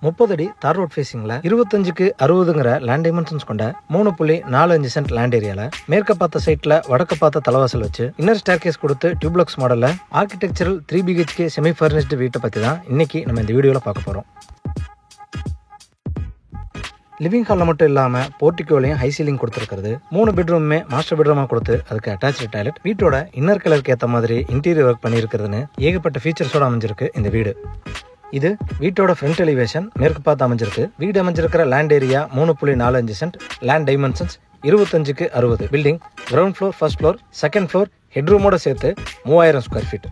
30 அடி தார் road ஃபேசிங்ல 25க்கு 60ங்கிற land dimensions கொண்ட 3.45 சென்ட் லேண்ட் ஏரியால மேற்க பார்த்த சைட்ல வடக்க பார்த்த தலைவாசல் வச்சு இன்னர் ஸ்டேர்கேஸ் கொடுத்து டியூப்ளக்ஸ் மாடல்ல ஆர்கிடெக்சரல் 3 BHK செமி ஃபர்னிஷ்டு வீட்டை பத்தி தான் இன்னைக்கு நம்ம இந்த வீடியோல பார்க்க போறோம். லிவிங் ஹாலில் மட்டும் இல்லாமல் போர்ட்டிகோலையும் ஹை சீலிங் கொடுத்துருக்கிறது. 3 பெட்ரூமே மாஸ்டர் பெட்ரூமாக கொடுத்து அதுக்கு அட்டாச்சு டாய்லெட், வீட்டோட இன்னர் கலருக்கு ஏற்ற மாதிரி இன்டீரியர் ஒர்க் பண்ணியிருக்கிறதுன்னு ஏகப்பட்ட ஃபீச்சர்ஸோட அமைஞ்சிருக்கு இந்த வீடு. இது வீட்டோட ஃப்ரண்ட் எலிவேஷன் மேற்கு பார்த்து அமைஞ்சிருக்கு. வீடு அமைஞ்சிருக்கிற land area 3.45 cent, land dimensions 25க்கு 60. Building ground floor, first floor, second floor, ஹெட்ரூமோட சேர்த்து 3000 ஸ்கொயர் ஃபீட்.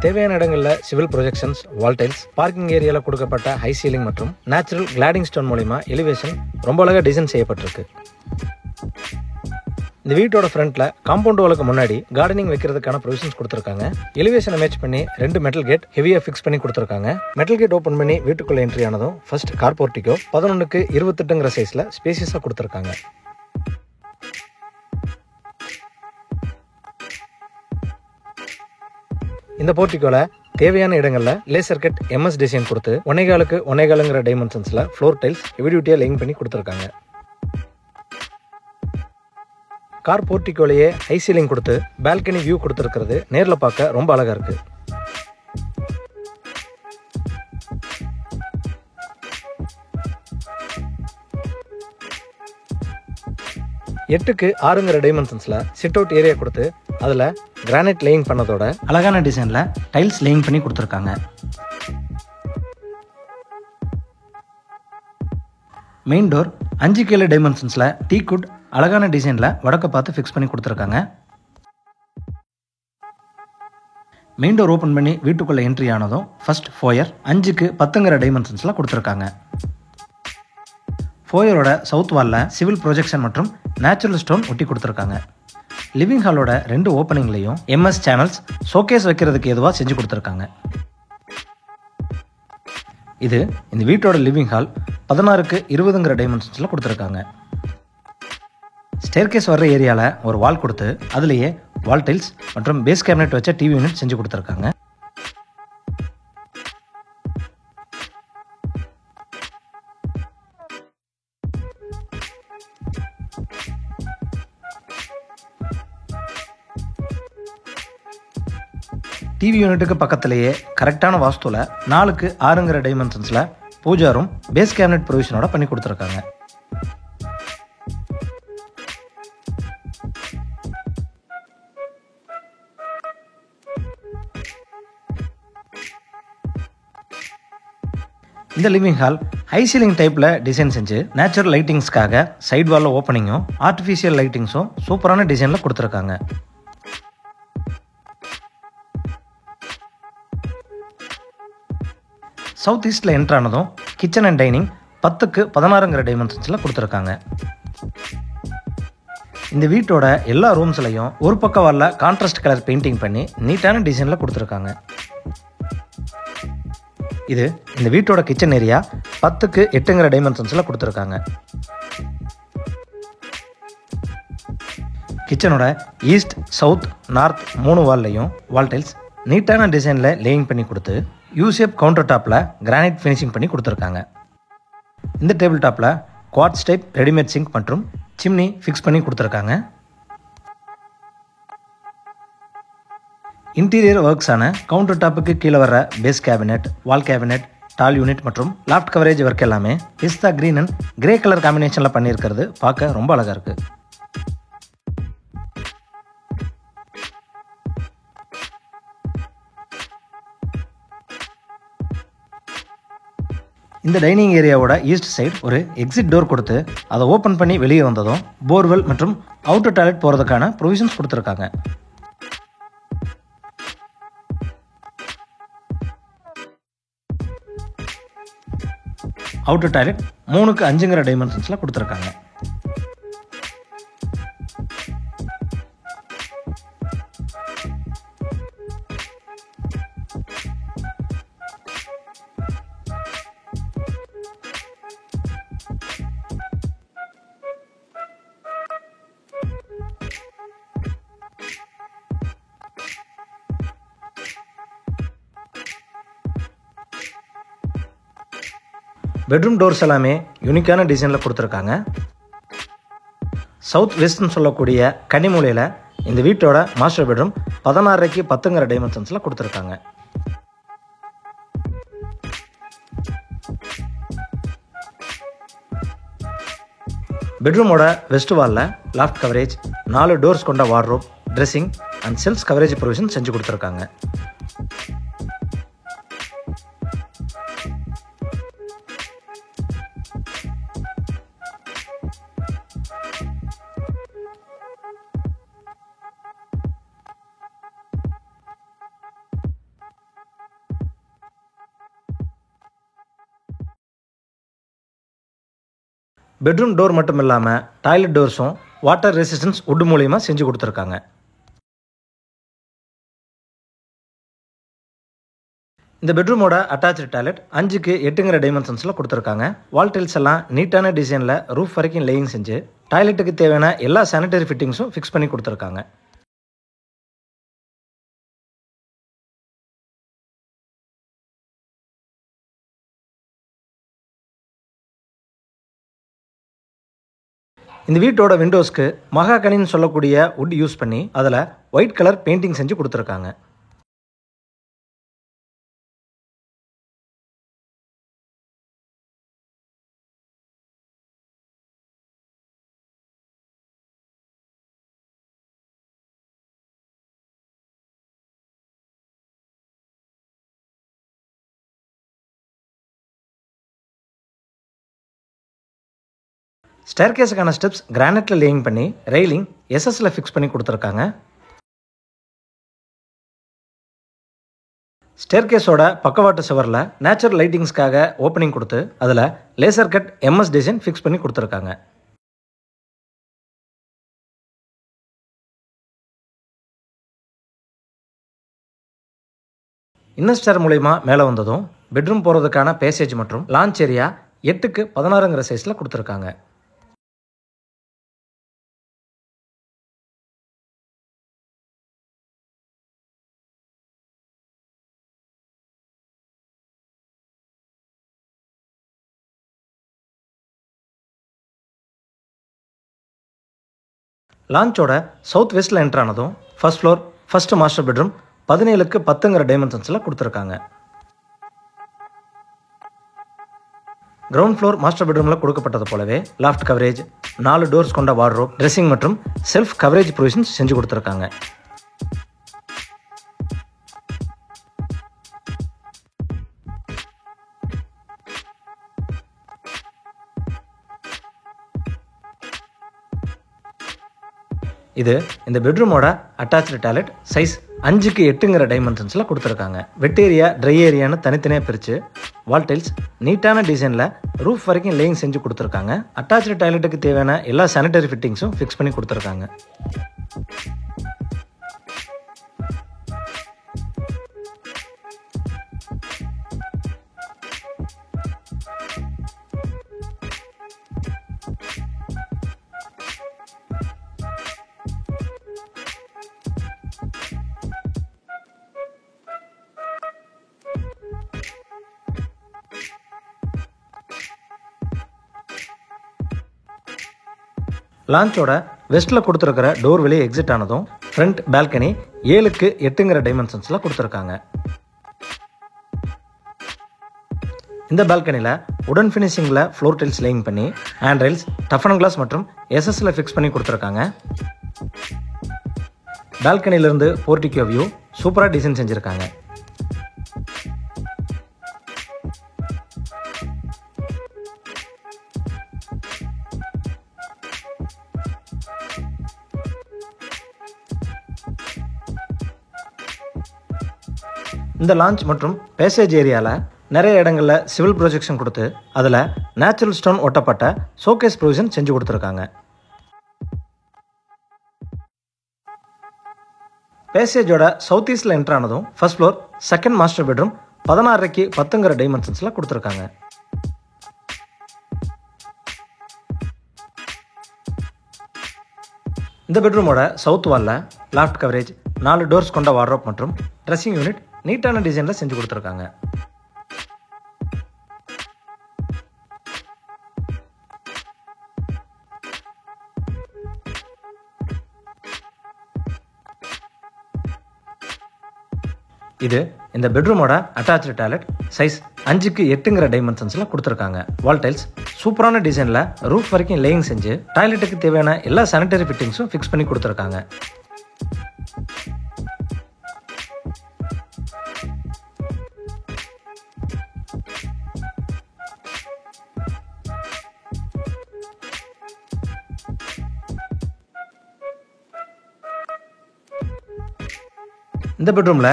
தேவையான இடங்களில் civil projections, wall tiles, parking ஏரியாவில் கொடுக்கப்பட்ட ஹை சீலிங் மற்றும் நேச்சுரல் கிளாடிங் ஸ்டோன் மூலிமா எலிவேஷன் ரொம்ப அழகாக டிசைன் செய்யப்பட்டிருக்கு. இந்த வீட்டோட ஃப்ரண்ட்ல காம்பவுண்ட் வாலுக்கு முன்னாடி கார்டனிங் வைக்கிறதுக்கான ப்ரொவிஷன்ஸ் கொடுத்துருக்காங்க. எலிவேஷனை மேட்ச் பண்ணி 2 மெட்டல் கேட் ஹெவியா ஃபிக்ஸ் பண்ணி கொடுத்துருக்காங்க. மெட்டல் கேட் ஓப்பன் பண்ணி வீட்டுக்குள்ள என்ட்ரி ஆனதும் ஃபர்ஸ்ட் கார் போர்ட்டிகோ 11க்கு 28ங்கிற சைஸ்ல ஸ்பேசியஸா கொடுத்துருக்காங்க. இந்த போர்ட்டிகோல தேவையான இடங்கள்ல லேசர் கட் MS டிசைன் கொடுத்து 1.25க்கு 1.25ங்கிற டைமென்ஷன்ஸ்ல ஃப்ளோர் டைல்ஸ் ஹெவிடியூட்டியா லேயிங் பண்ணி கொடுத்துருக்காங்க. கார் போர்ட்டிகோலையே ஹை சீலிங் கொடுத்து பால்கனி வியூ கொடுத்துருக்கிறது நேரில் பார்க்க ரொம்ப அழகா இருக்கு. எட்டுக்கு 6ங்கிற டைமென்ஷன்ஸ்ல சிட் அவுட் ஏரியா கொடுத்து அதுல கிரானைட் லேயிங் பண்ணதோட அழகான டிசைன்ல டைல்ஸ் லேயிங் பண்ணி கொடுத்துருக்காங்க. மெயின் டோர் 5 டைமென்ஷன்ஸ்ல டீக்குட் அழகான டிசைன்ல வடக்க பார்த்து ஃபிக்ஸ் பண்ணி கொடுத்துருக்காங்க. மெயின் டோர் ஓப்பன் பண்ணி வீட்டுக்குள்ள என்ட்ரி ஆனதும் ஃபர்ஸ்ட் ஃபோயர் 5க்கு 10ங்கிற டைமென்ஷன்ஸ்ல கொடுத்துருக்காங்க. ஃபோயரோட சவுத் வால்ல சிவில் ப்ரொஜெக்ஷன் மற்றும் நேச்சுரல் ஸ்டோன் ஒட்டி கொடுத்துருக்காங்க. லிவிங் ஹாலோட 2 ஓப்பனிங்லையும் MS சேனல்ஸ் ஷோகேஸ் வைக்கிறதுக்கு எதுவாக செஞ்சு கொடுத்துருக்காங்க. இது இந்த வீட்டோட லிவிங் ஹால் 16க்கு 20ங்கிற டைமென்ஷன்ஸ்ல கொடுத்துருக்காங்க. ஸ்டேர்கேஸ் வர்ற ஏரியால ஒரு வால் கொடுத்து அதுலேயே வால் டைல்ஸ் மற்றும் பேஸ் கேபினெட் வச்ச டிவி யூனிட் செஞ்சு கொடுத்துருக்காங்க. டிவி யூனிட்டுக்கு பக்கத்திலேயே கரெக்டான வாஸ்துல 4க்கு 6ங்கிற டைமென்ஷன்ஸ்ல பூஜா ரூம் பேஸ் கேபினெட் ப்ரொவிஷனோட பண்ணி கொடுத்துருக்காங்க. இந்த லிவிங் ஹால் ஹை சீலிங் டைப்ல டிசைன் செஞ்சு நேச்சுரல் லைட்டிங்ஸ்க்காக சைட் வால்ல ஓப்பனிங்கும் ஆர்டிஃபிஷியல் லைட்டிங்ஸும் சூப்பரான டிசைன்ல கொடுத்துருக்காங்க. சவுத் ஈஸ்ட்ல என்ட்ரு ஆனதும் கிச்சன் அண்ட் டைனிங் 10க்கு 16ங்கிற டைமென்ஷன்ஸ்ல கொடுத்துருக்காங்க. இந்த வீட்டோட எல்லா ரூம்ஸ்லையும் ஒரு பக்க வால்ல கான்ட்ராஸ்ட் கலர் பெயிண்டிங் பண்ணி நீட்டான டிசைன்ல கொடுத்துருக்காங்க. இது இந்த வீட்டோட கிச்சன் ஏரியா 10க்கு 8ங்கிற டைமென்ஷன்ஸ்ல கொடுத்துருக்காங்க. கிச்சனோட ஈஸ்ட், சவுத், நார்த் 3 வால்லையும் வால் டைல்ஸ் நீட்டான டிசைன்ல லேயிங் பண்ணி கொடுத்து யூஷேப் கவுண்டர் டாப்ல கிரானைட் ஃபினிஷிங் பண்ணி கொடுத்துருக்காங்க. இந்த டேபிள் டாப்ல குவார்ட்ஸ் டைப் ரெடிமேட் சிங்க் மற்றும் சிம்னி ஃபிக்ஸ் பண்ணி கொடுத்துருக்காங்க. இன்டீரியர் ஒர்க்ஸான கவுண்டர் டாப்புக்கு கீழே வர base cabinet, wall cabinet, tall unit மற்றும் லாஃப்ட் கவரேஜ் ஒர்க் எல்லாமே pista green and grey colour காம்பினேஷன்ல பண்ணியிருக்கிறது பார்க்க ரொம்ப அழகா இருக்கு. இந்த டைனிங் ஏரியாவோட ஈஸ்ட் சைடு ஒரு எக்ஸிட் டோர் கொடுத்து அதை ஓப்பன் பண்ணி வெளியே வந்ததும் போர்வெல் மற்றும் அவுட்டர் டாய்லெட் போறதுக்கான ப்ரொவிஷன்ஸ் கொடுத்துருக்காங்க. அவுட்டர் டாய்லெட் 3க்கு 5ங்கிற டைமென்ஷன்ஸ்ல கொடுத்துருக்காங்க. பெட்ரூம் டோர்ஸ் எல்லாமே யூனிக்கான டிசைனில் கொடுத்துருக்காங்க. சவுத் வெஸ்ட்னு சொல்லக்கூடிய கன்னிமூலையில் இந்த வீட்டோட மாஸ்டர் பெட்ரூம் 16:10 10 டைமென்ஷன்ஸில் கொடுத்துருக்காங்க. பெட்ரூமோட வெஸ்ட் வாலில் லாஃப்ட் கவரேஜ், 4 டோர்ஸ் கொண்ட wardrobe, dressing and self coverage provision செஞ்சு கொடுத்துருக்காங்க. பெட்ரூம் டோர் மட்டும் இல்லாமல் டாய்லெட் டோர்ஸும் வாட்டர் ரெசிஸ்டன்ஸ் வுட் மூலியமா செஞ்சு கொடுத்துருக்காங்க. இந்த பெட்ரூமோட அட்டாச்சு டாய்லெட் 5:8 டைமென்ஷன்ஸில் கொடுத்துருக்காங்க. வால் டைல்ஸ் எல்லாம் நீட்டான டிசைனில் ரூஃப் வரைக்கும் லேயிங் செஞ்சு டாய்லெட்டுக்கு தேவையான எல்லா சானிடரி ஃபிட்டிங்ஸும் ஃபிக்ஸ் பண்ணி கொடுத்துருக்காங்க. இந்த வீட்டோட விண்டோஸ்க்கு மகாகனின்னு சொல்லக்கூடிய வுட் யூஸ் பண்ணி அதில் ஒயிட் கலர் பெயிண்டிங் செஞ்சு கொடுத்துருக்காங்க. ஸ்டேர்கேஸுக்கான ஸ்டெப்ஸ் கிரானைட்டில் லேயிங் பண்ணி ரெயிலிங் எஸ்எஸ்ல ஃபிக்ஸ் பண்ணி கொடுத்துருக்காங்க. ஸ்டேர்கேஸோட பக்கவாட்டு சுவரில் நேச்சுரல் லைட்டிங்ஸ்க்காக ஓப்பனிங் கொடுத்து அதில் laser cut MS design fix பண்ணி கொடுத்துருக்காங்க. இன்னர் ஸ்டேர் மூலயமா மேலே வந்ததும் பெட்ரூம் போகிறதுக்கான பேசேஜ் மற்றும் லான்ச் ஏரியா 8:16 சைஸில் கொடுத்துருக்காங்க. லான்ச்சோட சவுத் வெஸ்ட்டில் என்ட்ரானதும் first floor first master bedroom 17:10 டைமென்ஷன்ஸில் கொடுத்துருக்காங்க. கிரவுண்ட் ஃப்ளோர் மாஸ்டர் பெட்ரூமில் கொடுக்கப்பட்டது போலவே லாஃப்ட் கவரேஜ், 4 டோர்ஸ் கொண்ட வார்ட்ரோப், ட்ரெஸ்ஸிங் மற்றும் செல்ஃப் கவரேஜ் ப்ரொவிஷன்ஸ் செஞ்சு கொடுத்துருக்காங்க. இது இந்த பெட்ரூமோட அட்டாச்சு டாய்லெட் சைஸ் 5:8 டைமென்ஷன்ஸில் கொடுத்துருக்காங்க. வெட் ஏரியா, ட்ரை ஏரியான்னு தனித்தனியாக பிரித்து வால் டைல்ஸ் நீட்டான டிசைனில் ரூஃப் வரைக்கும் லேயிங் செஞ்சு கொடுத்துருக்காங்க. அட்டாச்சு டாய்லெட்டுக்கு தேவையான எல்லா சானிடரி ஃபிட்டிங்ஸும் ஃபிக்ஸ் பண்ணி கொடுத்துருக்காங்க. லான்ச்சோட வெஸ்ட்டில் கொடுத்துருக்கிற டோர் வெளியே எக்ஸிட் ஆனதும் ஃப்ரண்ட் பால்கனி 7:8 டைமென்ஷன்ஸில் கொடுத்துருக்காங்க. இந்த பால்கனியில் உடன் ஃபினிஷிங்கில் ஃப்ளோர் டைல்ஸ் லேயிங் பண்ணி ஹேண்ட் ரைல்ஸ், டஃபன் கிளாஸ் மற்றும் எஸ்எஸ்ல ஃபிக்ஸ் பண்ணி கொடுத்துருக்காங்க. பால்கனியிலிருந்து போர்டிகோ வியூ சூப்பராக டிசைன் செஞ்சுருக்காங்க. இந்த லான்ச் மற்றும் பேசேஜ் ஏரியாவில் நிறைய இடங்களில் சிவில் ப்ரொஜெக்ஷன் கொடுத்து அதில் நேச்சுரல் ஸ்டோன் ஒட்டப்பட்ட ஷோகேஸ் ப்ரொவிஷன் செஞ்சு கொடுத்துருக்காங்க. பேசேஜோட சவுத் ஈஸ்டில் என்ட்ரானதும் first floor second master bedroom 16:10 டைமென்ஷன்ஸில் கொடுத்துருக்காங்க. இந்த பெட்ரூமோட சவுத் வாலில் லாஃப்ட் கவரேஜ், 4 டோர்ஸ் கொண்ட வார்ட்ரோப் மற்றும் ட்ரெஸ்ஸிங் யூனிட் நீட்டான டிசைனில் செஞ்சு கொடுத்துருக்காங்க. இது இந்த பெட்ரூமோட அட்டாச்சு டாய்லெட். சைஸ் 5x8 டைமென்ஷன்ஸ்ல கொடுத்துருக்காங்க. வால் டைல்ஸ் சூப்பரான டிசைன்ல ரூஃப் வரைக்கும் லேயிங் செஞ்சு டாய்லெட்டுக்கு தேவையான எல்லா சானிட்டரி ஃபிட்டிங்ஸும் ஃபிக்ஸ் பண்ணி கொடுத்துருக்காங்க. இந்த பெட்ரூம்ல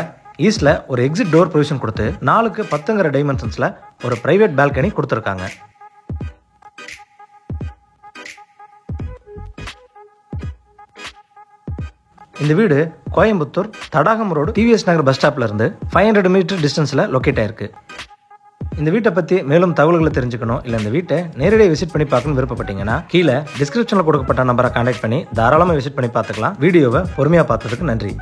ஈஸ்ட்ல ஒரு எக்ஸிட் டோர் ப்ரொவிஷன் கொடுத்து 4x10 டைமென்ஷன்ஸ்ல ஒரு பிரைவேட் பால்கனி கொடுத்துருக்காங்க. இந்த வீடு கோயம்புத்தூர் தடாகம் ரோடு டிவிஎஸ் நகர் பஸ் ஸ்டாப்ல இருந்து 500 மீட்டர் டிஸ்டன்ஸ்ல லொக்கேட் ஆயிருக்கு. இந்த வீட்டை பத்தி மேலும் தகவல்களை தெரிஞ்சுக்கணும், இல்ல இந்த வீட்டை நேரடியாக விசிட் பண்ணி பார்க்கணும்னு விருப்பப்பட்டீங்கன்னா கீழே டிஸ்கிரிப்ஷன்ல கொடுக்கப்பட்ட நம்பரை கான்டாக்ட் பண்ணி தாராளமா விசிட் பண்ணி பார்த்துக்கலாம். வீடியோவை பொறுமையா பார்த்ததுக்கு நன்றி.